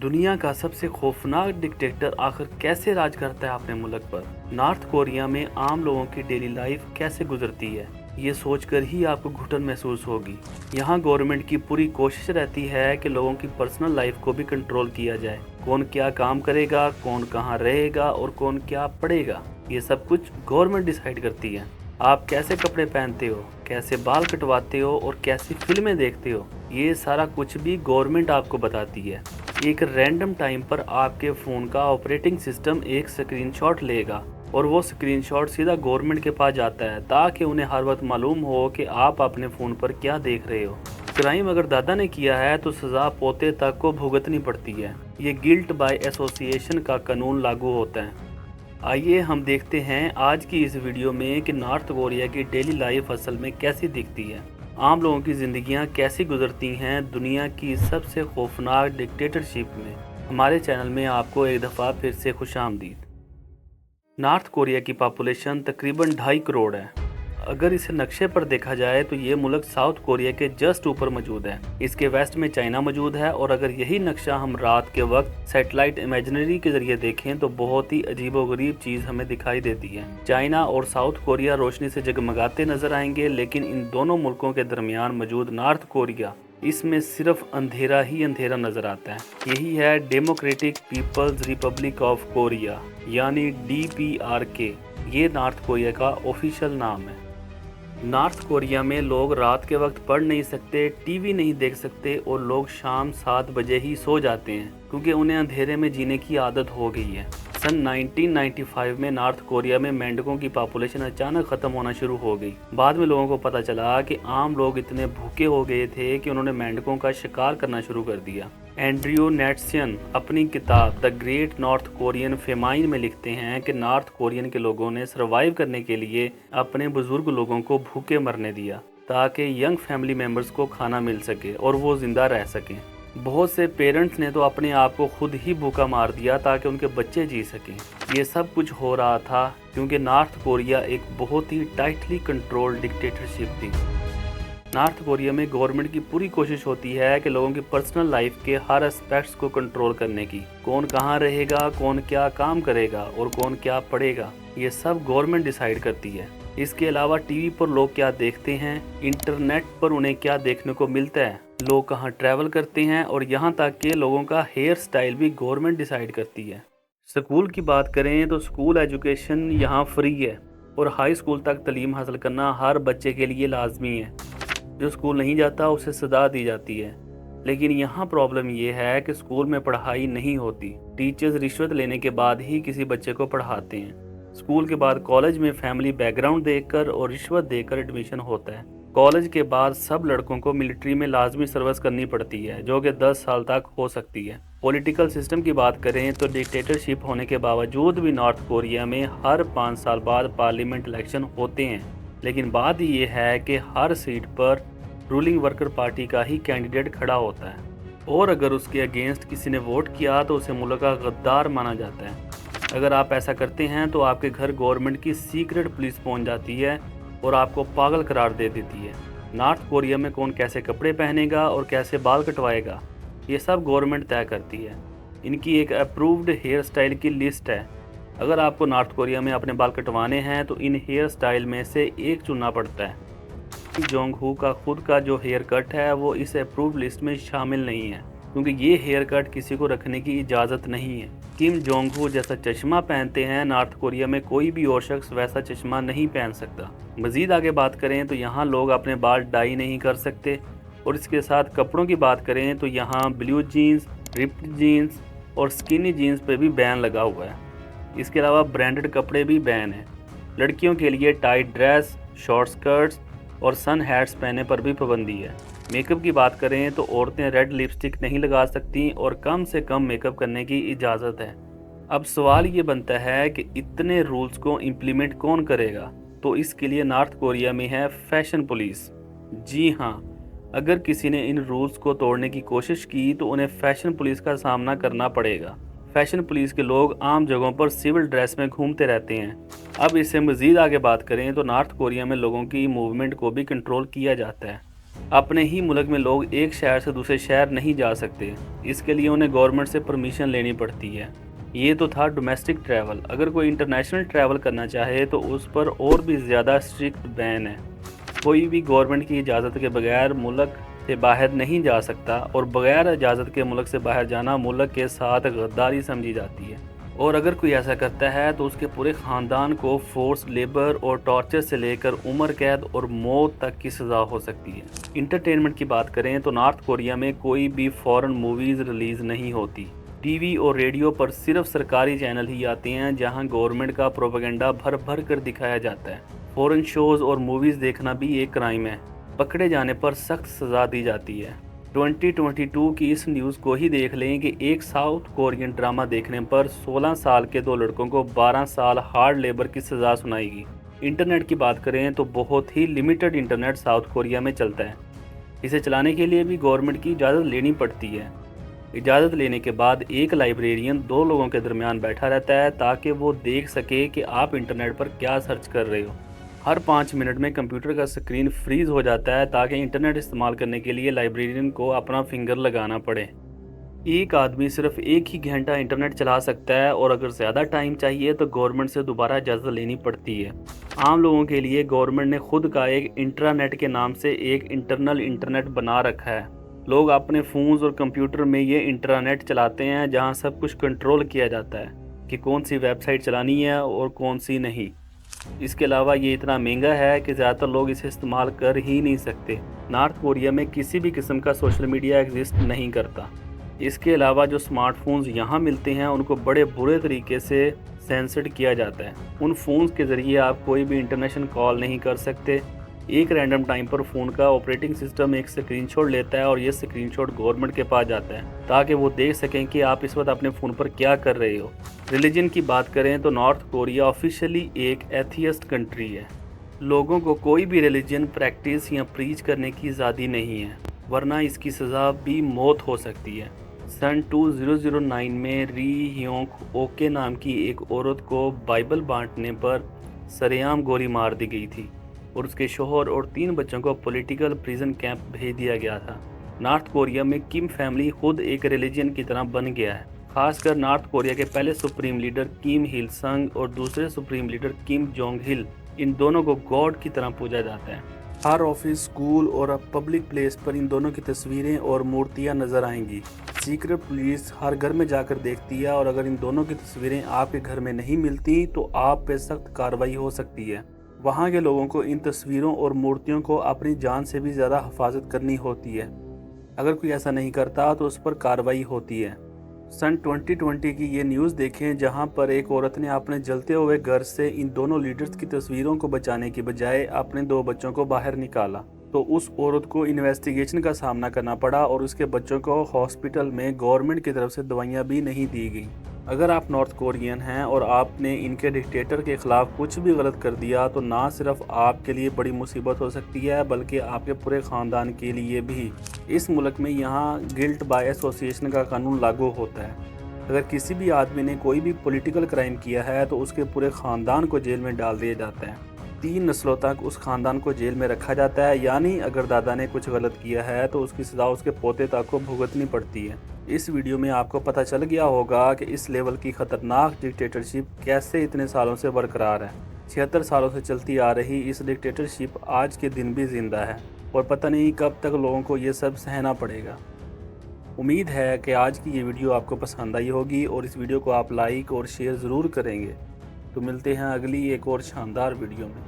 दुनिया का सबसे खौफनाक डिक्टेटर आखिर कैसे राज करता है अपने मुल्क पर। नॉर्थ कोरिया में आम लोगों की डेली लाइफ कैसे गुजरती है, ये सोचकर ही आपको घुटन महसूस होगी। यहाँ गवर्नमेंट की पूरी कोशिश रहती है कि लोगों की पर्सनल लाइफ को भी कंट्रोल किया जाए। कौन क्या काम करेगा, कौन कहाँ रहेगा और कौन क्या पढ़ेगा, ये सब कुछ गवर्नमेंट डिसाइड करती है। आप कैसे कपड़े पहनते हो, कैसे बाल कटवाते हो और कैसी फिल्में देखते हो, ये सारा कुछ भी गवर्नमेंट आपको बताती है। एक रैंडम टाइम पर आपके फ़ोन का ऑपरेटिंग सिस्टम एक स्क्रीनशॉट लेगा और वो स्क्रीनशॉट सीधा गवर्नमेंट के पास जाता है ताकि उन्हें हर वक्त मालूम हो कि आप अपने फ़ोन पर क्या देख रहे हो। क्राइम अगर दादा ने किया है तो सज़ा पोते तक को भुगतनी पड़ती है। ये गिल्ट बाय एसोसिएशन का कानून लागू होता है। आइए हम देखते हैं आज की इस वीडियो में कि नॉर्थ कोरिया की डेली लाइफ असल में कैसी दिखती है। आम लोगों की ज़िंदगियां कैसी गुजरती हैं दुनिया की सबसे खौफनाक डिक्टेटरशिप में। हमारे चैनल में आपको एक दफ़ा फिर से खुशामदीद। नॉर्थ कोरिया की पॉपुलेशन तकरीबन 2.5 करोड़ है। अगर इसे नक्शे पर देखा जाए तो ये मुल्क साउथ कोरिया के जस्ट ऊपर मौजूद है। इसके वेस्ट में चाइना मौजूद है और अगर यही नक्शा हम रात के वक्त सैटेलाइट इमेजिनरी के जरिए देखें तो बहुत ही अजीबोगरीब चीज़ हमें दिखाई देती है। चाइना और साउथ कोरिया रोशनी से जगमगाते नजर आएंगे, लेकिन इन दोनों मुल्कों के दरमियान मौजूद नॉर्थ कोरिया, इसमें सिर्फ अंधेरा ही अंधेरा नजर आता है। यही है Democratic People's Republic of Korea यानी DPRK। ये नॉर्थ कोरिया का ऑफिशियल नाम है। नॉर्थ कोरिया में लोग रात के वक्त पढ़ नहीं सकते, टीवी नहीं देख सकते और लोग शाम 7 बजे ही सो जाते हैं क्योंकि उन्हें अंधेरे में जीने की आदत हो गई है। सन 1995 में नॉर्थ कोरिया में मेंढकों की पॉपुलेशन अचानक ख़त्म होना शुरू हो गई। बाद में लोगों को पता चला कि आम लोग इतने भूखे हो गए थे कि उन्होंने मेंढकों का शिकार करना शुरू कर दिया। एंड्रयू नेट्सियन अपनी किताब the great north Korean famine में लिखते हैं कि नॉर्थ कोरियन के लोगों ने सर्वाइव करने के लिए अपने बुजुर्ग लोगों को भूखे मरने दिया ताकि यंग फैमिली मेम्बर्स को खाना मिल सके और वो जिंदा रह सकें। बहुत से पेरेंट्स ने तो अपने आप को खुद ही भूखा मार दिया ताकि उनके बच्चे जी सकें। ये सब कुछ हो रहा था क्योंकि नॉर्थ कोरिया एक बहुत ही टाइटली कंट्रोल्ड डिक्टेटरशिप थी। नॉर्थ कोरिया में गवर्नमेंट की पूरी कोशिश होती है कि लोगों की पर्सनल लाइफ के हर एस्पेक्ट्स को कंट्रोल करने की। कौन कहाँ रहेगा, कौन क्या काम करेगा और कौन क्या पढ़ेगा, ये सब गवर्नमेंट डिसाइड करती है। इसके अलावा टीवी पर लोग क्या देखते हैं, इंटरनेट पर उन्हें क्या देखने को मिलता है, लोग कहाँ ट्रैवल करते हैं और यहाँ तक कि लोगों का हेयर स्टाइल भी गवर्नमेंट डिसाइड करती है। स्कूल की बात करें तो स्कूल एजुकेशन यहाँ फ्री है और हाई स्कूल तक तालीम हासिल करना हर बच्चे के लिए लाजमी है। जो स्कूल नहीं जाता उसे सजा दी जाती है। लेकिन यहाँ प्रॉब्लम ये है कि स्कूल में पढ़ाई नहीं होती। टीचर्स रिश्वत लेने के बाद ही किसी बच्चे को पढ़ाते हैं। स्कूल के बाद कॉलेज में फैमिली बैकग्राउंड देखकर और रिश्वत देकर एडमिशन होता है। कॉलेज के बाद सब लड़कों को मिलिट्री में लाजमी सर्विस करनी पड़ती है जो कि 10 साल तक हो सकती है। पॉलिटिकल सिस्टम की बात करें तो डिक्टेटरशिप होने के बावजूद भी नॉर्थ कोरिया में हर 5 साल बाद पार्लियामेंट इलेक्शन होते हैं। लेकिन बात ये है कि हर सीट पर रूलिंग वर्कर पार्टी का ही कैंडिडेट खड़ा होता है और अगर उसके अगेंस्ट किसी ने वोट किया तो उसे मुल्क का गद्दार माना जाता है। अगर आप ऐसा करते हैं तो आपके घर गवर्नमेंट की सीक्रेट पुलिस पहुंच जाती है और आपको पागल करार दे देती है। नॉर्थ कोरिया में कौन कैसे कपड़े पहनेगा और कैसे बाल कटवाएगा, ये सब गवर्नमेंट तय करती है। इनकी एक अप्रूव्ड हेयर स्टाइल की लिस्ट है। अगर आपको नॉर्थ कोरिया में अपने बाल कटवाने हैं तो इन हेयर स्टाइल में से एक चुनना पड़ता है। जोंग हू का खुद का जो हेयर कट है वो इस अप्रूव्ड लिस्ट में शामिल नहीं है क्योंकि ये हेयर कट किसी को रखने की इजाज़त नहीं है। किम जोंग हू जैसा चश्मा पहनते हैं, नॉर्थ कोरिया में कोई भी और शख्स वैसा चश्मा नहीं पहन सकता। मज़ीद आगे बात करें तो यहाँ लोग अपने बाल डाई नहीं कर सकते और इसके साथ कपड़ों की बात करें तो यहाँ ब्लू जीन्स, रिप्ड जीन्स और स्किनी जीन्स पे भी बैन लगा हुआ है। इसके अलावा ब्रांडेड कपड़े भी बैन हैं। लड़कियों के लिए टाइट ड्रेस, शॉर्ट स्कर्ट्स और सन हैट्स पहनने पर भी पाबंदी है। मेकअप की बात करें तो औरतें रेड लिपस्टिक नहीं लगा सकती और कम से कम मेकअप करने की इजाज़त है। अब सवाल ये बनता है कि इतने रूल्स को इम्प्लीमेंट कौन करेगा, तो इसके लिए नॉर्थ कोरिया में है फैशन पुलिस। जी हाँ, अगर किसी ने इन रूल्स को तोड़ने की कोशिश की तो उन्हें फैशन पुलिस का सामना करना पड़ेगा। फैशन पुलिस के लोग आम जगहों पर सिविल ड्रेस में घूमते रहते हैं। अब इससे मज़ीद आगे बात करें तो नॉर्थ कोरिया में लोगों की मूवमेंट को भी कंट्रोल किया जाता है। अपने ही मुल्क में लोग एक शहर से दूसरे शहर नहीं जा सकते, इसके लिए उन्हें गवर्नमेंट से परमिशन लेनी पड़ती है। ये तो था डोमेस्टिक ट्रैवल। अगर कोई इंटरनेशनल ट्रैवल करना चाहे तो उस पर और भी ज़्यादा स्ट्रिक्ट बैन है। कोई भी गवर्नमेंट की इजाज़त के बगैर मुल्क से बाहर नहीं जा सकता, और बगैर इजाज़त के मुल्क से बाहर जाना मुल्क के साथ गद्दारी समझी जाती है। और अगर कोई ऐसा करता है तो उसके पूरे ख़ानदान को फोर्स लेबर और टॉर्चर से लेकर उम्र कैद और मौत तक की सज़ा हो सकती है। इंटरटेनमेंट की बात करें तो नॉर्थ कोरिया में कोई भी फॉरेन मूवीज़ रिलीज़ नहीं होती। टीवी और रेडियो पर सिर्फ सरकारी चैनल ही आते हैं जहां गवर्नमेंट का प्रोपेगेंडा भर भर कर दिखाया जाता है। फॉरेन शोज़ और मूवीज़ देखना भी एक क्राइम है। पकड़े जाने पर सख्त सज़ा दी जाती है। 2022 की इस न्यूज़ को ही देख लें कि एक साउथ कोरियन ड्रामा देखने पर 16 साल के 2 लड़कों को 12 साल हार्ड लेबर की सज़ा सुनाएगी। इंटरनेट की बात करें तो बहुत ही लिमिटेड इंटरनेट साउथ कोरिया में चलता है। इसे चलाने के लिए भी गवर्नमेंट की इजाज़त लेनी पड़ती है। इजाज़त लेने के बाद एक लाइब्रेरियन 2 लोगों के दरमियान बैठा रहता है ताकि वो देख सके कि आप इंटरनेट पर क्या सर्च कर रहे हो। हर 5 मिनट में कंप्यूटर का स्क्रीन फ्रीज हो जाता है ताकि इंटरनेट इस्तेमाल करने के लिए लाइब्रेरियन को अपना फिंगर लगाना पड़े। एक आदमी सिर्फ एक ही घंटा इंटरनेट चला सकता है, और अगर ज़्यादा टाइम चाहिए तो गवर्नमेंट से दोबारा इजाज़त लेनी पड़ती है। आम लोगों के लिए गवर्नमेंट ने खुद का एक इंट्रानेट के नाम से एक इंटरनल इंटरनेट बना रखा है। लोग अपने फ़ोन्स और कंप्यूटर में ये इंटरनेट चलाते हैं जहां सब कुछ कंट्रोल किया जाता है कि कौन सी वेबसाइट चलानी है और कौन सी नहीं। इसके अलावा ये इतना महंगा है कि ज़्यादातर लोग इसे इस्तेमाल कर ही नहीं सकते। नॉर्थ कोरिया में किसी भी किस्म का सोशल मीडिया एग्जिस्ट नहीं करता। इसके अलावा जो स्मार्टफोन्स यहाँ मिलते हैं उनको बड़े बुरे तरीके से सेंसर्ड किया जाता है। उन फ़ोन्स के ज़रिए आप कोई भी इंटरनेशनल कॉल नहीं कर सकते। एक रैंडम टाइम पर फ़ोन का ऑपरेटिंग सिस्टम एक स्क्रीनशॉट लेता है और ये स्क्रीनशॉट गवर्नमेंट के पास जाता है ताकि वो देख सकें कि आप इस वक्त अपने फ़ोन पर क्या कर रहे हो। रिलीजन की बात करें तो नॉर्थ कोरिया ऑफिशियली एक एथियस्ट कंट्री है। लोगों को कोई भी रिलीजन प्रैक्टिस या प्रीच करने की आज़ादी नहीं है, वरना इसकी सज़ा भी मौत हो सकती है। सन 2009 में री ह्योंग ओके नाम की एक औरत को बाइबल बांटने पर सरेआम गोली मार दी गई थी, और उसके शोहर और 3 बच्चों को पॉलिटिकल प्रिजन कैंप भेज दिया गया था। नॉर्थ कोरिया में किम फैमिली खुद एक रिलीजन की तरह बन गया है। खासकर नॉर्थ कोरिया के पहले सुप्रीम लीडर किम हिल संग और दूसरे सुप्रीम लीडर किम जोंग हिल, इन दोनों को गॉड की तरह पूजा जाता है। हर ऑफिस, स्कूल और पब्लिक प्लेस पर इन दोनों की तस्वीरें और मूर्तियां नजर आएंगी। सीक्रेट पुलिस हर घर में जाकर देखती है, और अगर इन दोनों की तस्वीरें आपके घर में नहीं मिलती तो आप पे सख्त कार्रवाई हो सकती है। वहाँ के लोगों को इन तस्वीरों और मूर्तियों को अपनी जान से भी ज़्यादा हिफाजत करनी होती है। अगर कोई ऐसा नहीं करता तो उस पर कार्रवाई होती है। सन 2020 की ये न्यूज़ देखें जहां पर एक औरत ने अपने जलते हुए घर से इन दोनों लीडर्स की तस्वीरों को बचाने की बजाय अपने 2 बच्चों को बाहर निकाला, तो उस औरत को इन्वेस्टिगेशन का सामना करना पड़ा और उसके बच्चों को हॉस्पिटल में गवर्नमेंट की तरफ से दवाइयाँ भी नहीं दी गई। अगर आप नॉर्थ कोरियन हैं और आपने इनके डिक्टेटर के ख़िलाफ़ कुछ भी गलत कर दिया तो ना सिर्फ आपके लिए बड़ी मुसीबत हो सकती है बल्कि आपके पूरे ख़ानदान के लिए भी। इस मुल्क में यहाँ गिल्ट बाय एसोसिएशन का कानून लागू होता है। अगर किसी भी आदमी ने कोई भी पॉलिटिकल क्राइम किया है तो उसके पूरे ख़ानदान को जेल में डाल दिया जाता है। 3 नस्लों तक उस ख़ानदान को जेल में रखा जाता है, यानी अगर दादा ने कुछ गलत किया है तो उसकी सज़ा उसके पोते तक को भुगतनी पड़ती है। इस वीडियो में आपको पता चल गया होगा कि इस लेवल की ख़तरनाक डिक्टेटरशिप कैसे इतने सालों से बरकरार है। 76 सालों से चलती आ रही इस डिक्टेटरशिप आज के दिन भी ज़िंदा है और पता नहीं कब तक लोगों को ये सब सहना पड़ेगा। उम्मीद है कि आज की ये वीडियो आपको पसंद आई होगी और इस वीडियो को आप लाइक और शेयर ज़रूर करेंगे। तो मिलते हैं अगली एक और शानदार वीडियो में।